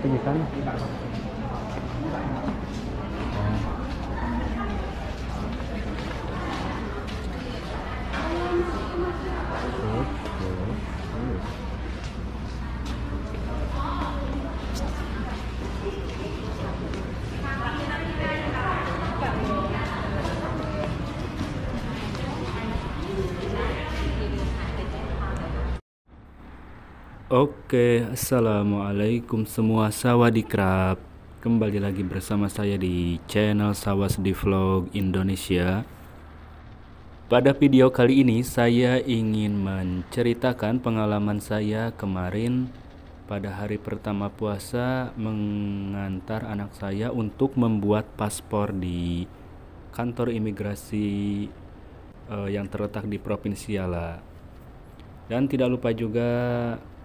pergi sana. Oke, assalamualaikum semua sawadikrab. Kembali lagi bersama saya di channel Sawasdi Vlog Indonesia. Pada video kali ini saya ingin menceritakan pengalaman saya kemarin pada hari pertama puasa mengantar anak saya untuk membuat paspor di kantor imigrasi yang terletak di Provinsi Yala. Dan tidak lupa juga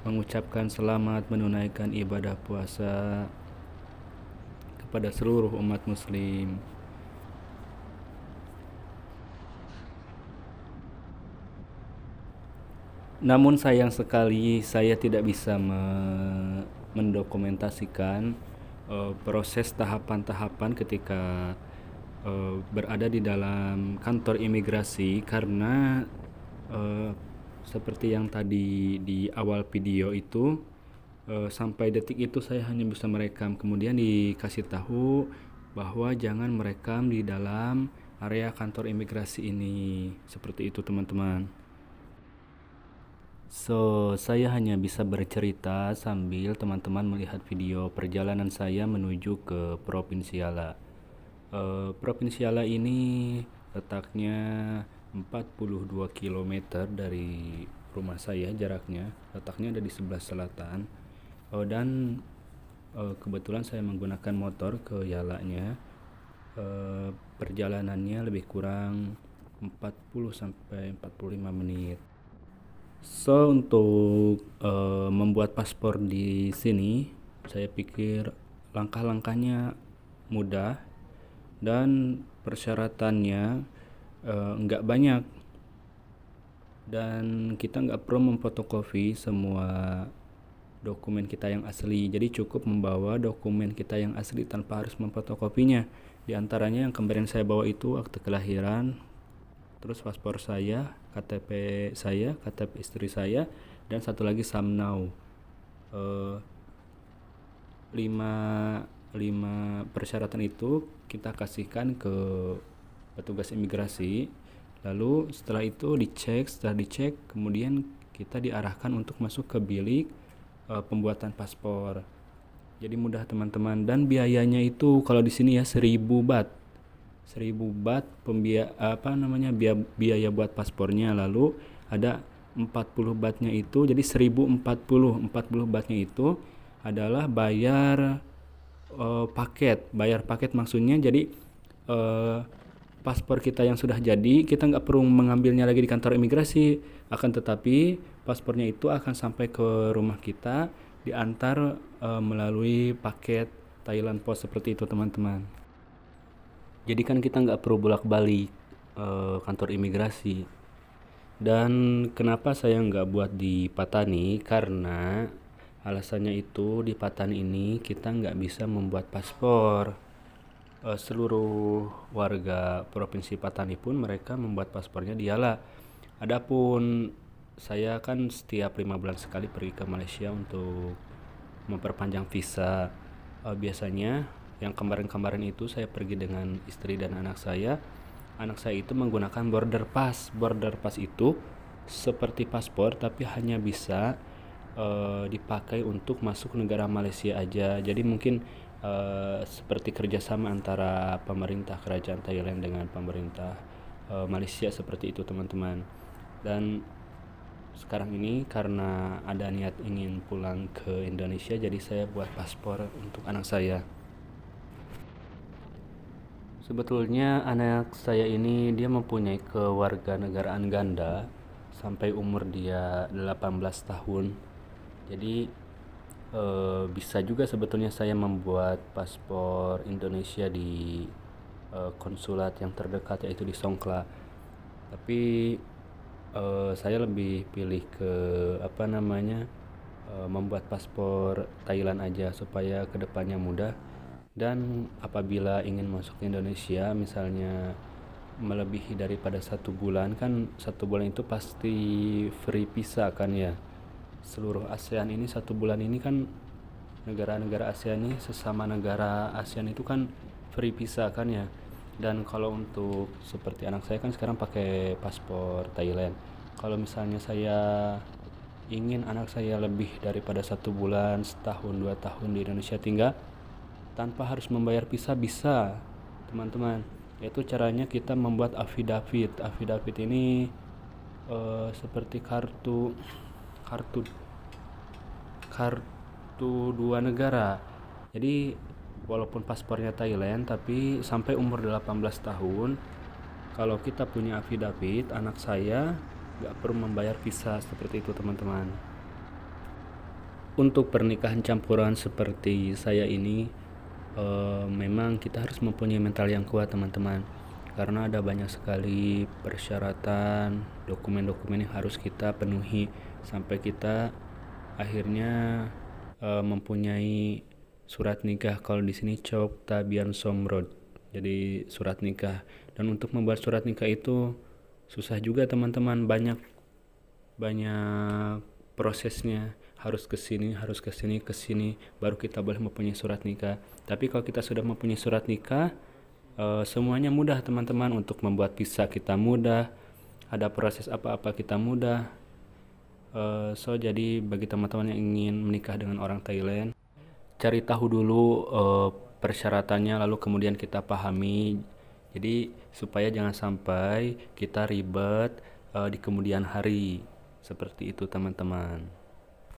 mengucapkan selamat menunaikan ibadah puasa kepada seluruh umat muslim. Namun sayang sekali saya tidak bisa mendokumentasikan proses tahapan-tahapan ketika berada di dalam kantor imigrasi karena seperti yang tadi di awal video itu, sampai detik itu saya hanya bisa merekam. Kemudian dikasih tahu bahwa jangan merekam di dalam area kantor imigrasi ini. Seperti itu teman-teman. So, saya hanya bisa bercerita sambil teman-teman melihat video perjalanan saya menuju ke Provinsi Yala. Provinsi Yala ini letaknya 42 km dari rumah saya jaraknya. Letaknya ada di sebelah selatan. Dan kebetulan saya menggunakan motor ke Yalanya. Perjalanannya lebih kurang 40 sampai 45 menit. So, untuk membuat paspor di sini, saya pikir langkah-langkahnya mudah dan persyaratannya nggak banyak, dan kita nggak perlu memfotokopi semua dokumen kita yang asli. Jadi cukup membawa dokumen kita yang asli tanpa harus memfotokopinya. Di antaranya yang kemarin saya bawa itu akte kelahiran, terus paspor saya, KTP saya, KTP istri saya, dan satu lagi SAMNAU. 5 persyaratan itu kita kasihkan ke petugas imigrasi. Lalu setelah itu setelah dicek kemudian kita diarahkan untuk masuk ke bilik pembuatan paspor. Jadi mudah teman-teman, dan biayanya itu kalau di sini ya 1000 baht. 1000 baht biaya buat paspornya. Lalu ada 40 bahtnya itu, jadi 1040 bahtnya itu adalah bayar paket maksudnya. Jadi paspor kita yang sudah jadi, kita nggak perlu mengambilnya lagi di kantor imigrasi, akan tetapi paspornya itu akan sampai ke rumah kita, diantar melalui paket Thailand Post seperti itu teman-teman. Jadi kan kita nggak perlu bolak-balik kantor imigrasi. Dan kenapa saya nggak buat di Patani? Karena alasannya itu di Patani ini kita nggak bisa membuat paspor. Seluruh warga Provinsi Patani pun mereka membuat paspornya di Yala. Adapun saya kan setiap 5 bulan sekali pergi ke Malaysia untuk memperpanjang visa. Biasanya yang kemarin-kemarin itu saya pergi dengan istri dan anak saya. Anak saya itu menggunakan border pass. Border pass itu seperti paspor tapi hanya bisa dipakai untuk masuk negara Malaysia aja. Jadi mungkin seperti kerjasama antara pemerintah kerajaan Thailand dengan pemerintah Malaysia seperti itu teman-teman. Dan sekarang ini karena ada niat ingin pulang ke Indonesia, jadi saya buat paspor untuk anak saya. Sebetulnya anak saya ini dia mempunyai kewarganegaraan ganda sampai umur dia 18 tahun. Jadi bisa juga sebetulnya saya membuat paspor Indonesia di konsulat yang terdekat, yaitu di Songkla. Tapi saya lebih pilih ke membuat paspor Thailand aja supaya kedepannya mudah. Dan apabila ingin masuk ke Indonesia, misalnya melebihi daripada 1 bulan, kan 1 bulan itu pasti free visa kan ya. Seluruh ASEAN ini 1 bulan ini kan, negara-negara ASEAN ini, sesama negara ASEAN itu kan free visa kan ya. Dan kalau untuk seperti anak saya kan sekarang pakai paspor Thailand. Kalau misalnya saya ingin anak saya lebih daripada 1 bulan, setahun, 2 tahun di Indonesia tinggal tanpa harus membayar visa, bisa teman-teman. Yaitu caranya kita membuat affidavit. Affidavit ini seperti kartu kartu kartu 2 negara. Jadi walaupun paspornya Thailand, tapi sampai umur 18 tahun, kalau kita punya affidavit, anak saya nggak perlu membayar visa, seperti itu teman-teman. Untuk pernikahan campuran seperti saya ini, memang kita harus mempunyai mental yang kuat teman-teman, karena ada banyak sekali persyaratan, dokumen-dokumen yang harus kita penuhi sampai kita akhirnya mempunyai surat nikah. Kalau di sini Chok Tabian Somrod, jadi surat nikah. Dan untuk membuat surat nikah itu susah juga teman-teman, banyak prosesnya, harus ke sini, ke sini, baru kita boleh mempunyai surat nikah. Tapi kalau kita sudah mempunyai surat nikah, semuanya mudah teman-teman. Untuk membuat visa kita mudah, ada proses apa-apa kita mudah. Jadi bagi teman-teman yang ingin menikah dengan orang Thailand, cari tahu dulu persyaratannya, lalu kemudian kita pahami. Jadi supaya jangan sampai kita ribet di kemudian hari. Seperti itu teman-teman.